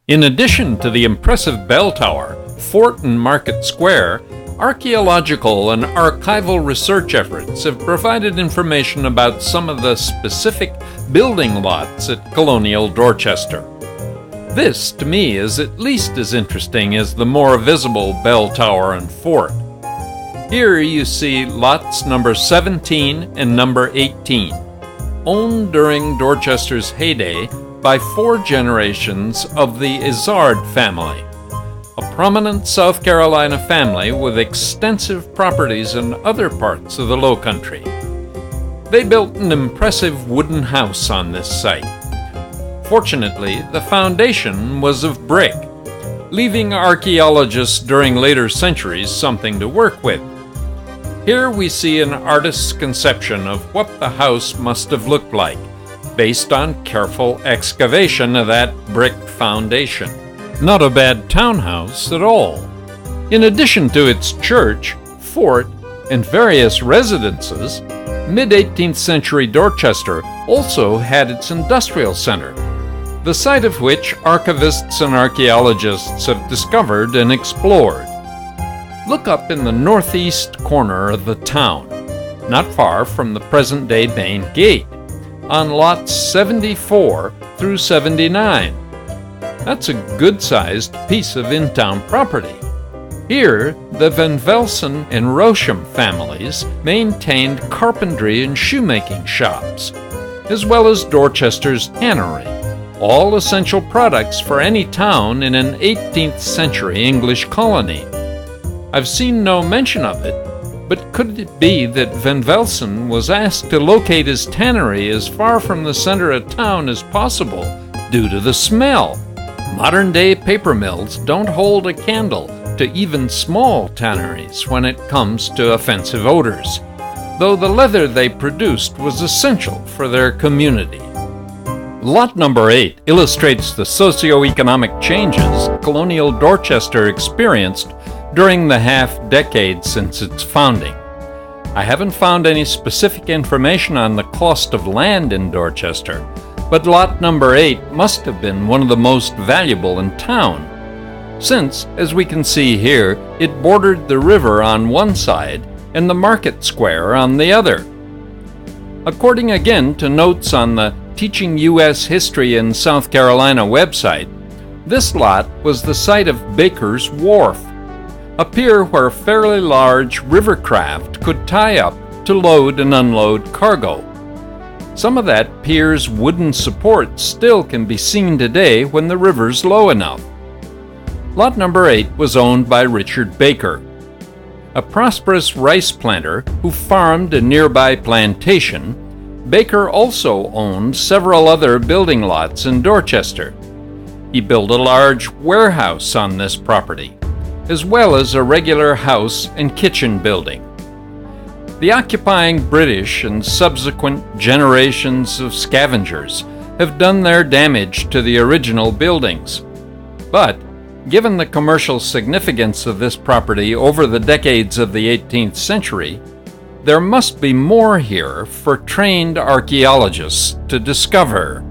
In addition to the impressive bell tower, fort, and market square, archaeological and archival research efforts have provided information about some of the specific building lots at Colonial Dorchester. This, to me, is at least as interesting as the more visible bell tower and fort. Here you see lots number 17 and number 18, owned during Dorchester's heyday by 4 generations of the Izard family, a prominent South Carolina family with extensive properties in other parts of the Low Country. They built an impressive wooden house on this site. Fortunately, the foundation was of brick, leaving archaeologists during later centuries something to work with. Here we see an artist's conception of what the house must have looked like, based on careful excavation of that brick foundation. Not a bad townhouse at all. In addition to its church, fort, and various residences, mid-18th century Dorchester also had its industrial center, the site of which archivists and archaeologists have discovered and explored. Look up in the northeast corner of the town, not far from the present-day main gate, on lots 74 through 79. That's a good-sized piece of in-town property. Here, the Van Velsen and Rosham families maintained carpentry and shoemaking shops, as well as Dorchester's tannery, all essential products for any town in an 18th century English colony. I've seen no mention of it, but could it be that Van Velsen was asked to locate his tannery as far from the center of town as possible due to the smell? Modern-day paper mills don't hold a candle to even small tanneries when it comes to offensive odors, though the leather they produced was essential for their community. Lot number 8 illustrates the socioeconomic changes Colonial Dorchester experienced during the half-decade since its founding. I haven't found any specific information on the cost of land in Dorchester, but lot number 8 must have been one of the most valuable in town, since, as we can see here, it bordered the river on one side and the market square on the other. According again to notes on the Teaching U.S. History in South Carolina website, this lot was the site of Baker's Wharf, a pier where fairly large river craft could tie up to load and unload cargo. Some of that pier's wooden supports still can be seen today when the river's low enough. Lot number 8 was owned by Richard Baker, a prosperous rice planter who farmed a nearby plantation. Baker also owned several other building lots in Dorchester. He built a large warehouse on this property, as well as a regular house and kitchen building. The occupying British and subsequent generations of scavengers have done their damage to the original buildings. But, given the commercial significance of this property over the decades of the 18th century, there must be more here for trained archaeologists to discover.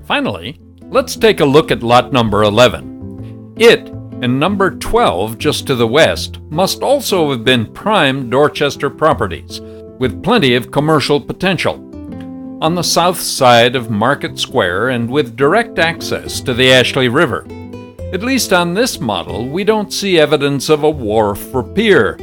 Finally, let's take a look at lot number 11. It and number 12 just to the west must also have been prime Dorchester properties, with plenty of commercial potential. On the south side of Market Square and with direct access to the Ashley River. At least on this model, we don't see evidence of a wharf or pier,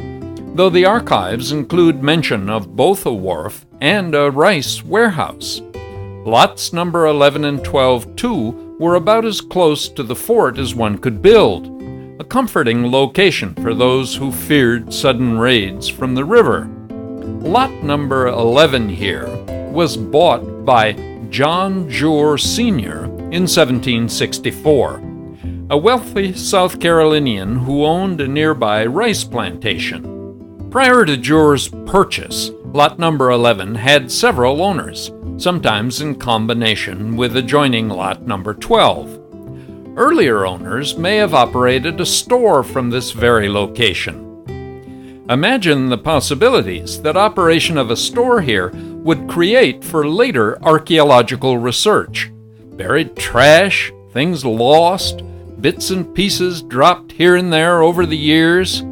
though the archives include mention of both a wharf and a rice warehouse. Lots number 11 and 12, too, were about as close to the fort as one could build, a comforting location for those who feared sudden raids from the river. Lot number 11 here was bought by John Jure Sr. in 1764, a wealthy South Carolinian who owned a nearby rice plantation. Prior to Jure's purchase, lot number 11 had several owners, sometimes in combination with adjoining lot number 12. Earlier owners may have operated a store from this very location. Imagine the possibilities that operation of a store here would create for later archaeological research. Buried trash, things lost, bits and pieces dropped here and there over the years,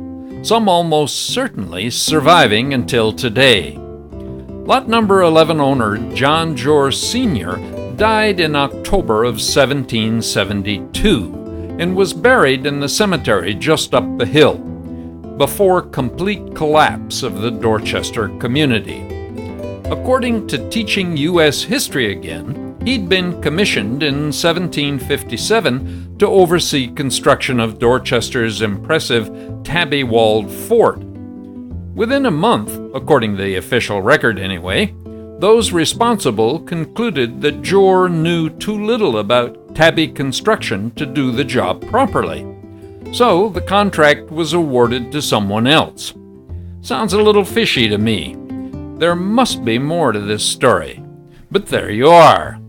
some almost certainly surviving until today. Lot number 11 owner John Jor Sr. died in October of 1772 and was buried in the cemetery just up the hill, before complete collapse of the Dorchester community. According to Teaching U.S. History Again, he'd been commissioned in 1757 to oversee construction of Dorchester's impressive tabby-walled fort. Within a month, according to the official record anyway, those responsible concluded that Jor knew too little about tabby construction to do the job properly. So the contract was awarded to someone else. Sounds a little fishy to me. There must be more to this story. But there you are.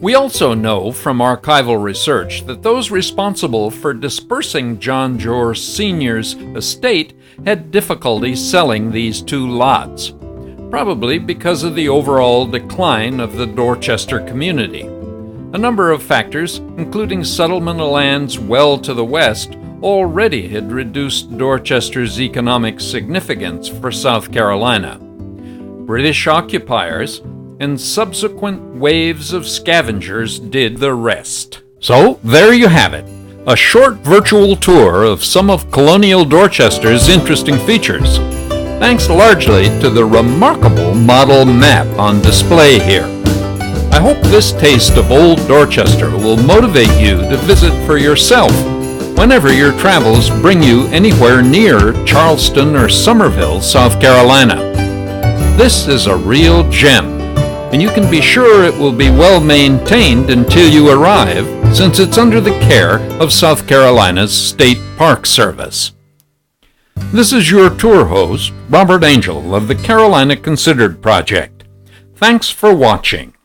We also know from archival research that those responsible for dispersing John Jor Sr.'s estate had difficulty selling these two lots, probably because of the overall decline of the Dorchester community. A number of factors, including settlement of lands well to the west, already had reduced Dorchester's economic significance for South Carolina. British occupiers and subsequent waves of scavengers did the rest. So there you have it, a short virtual tour of some of Colonial Dorchester's interesting features, thanks largely to the remarkable model map on display here. I hope this taste of Old Dorchester will motivate you to visit for yourself whenever your travels bring you anywhere near Charleston or Summerville, South Carolina. This is a real gem, and you can be sure it will be well maintained until you arrive, since it's under the care of South Carolina's State Park Service. This is your tour host, Robert Angel of the Carolina Considered Project. Thanks for watching.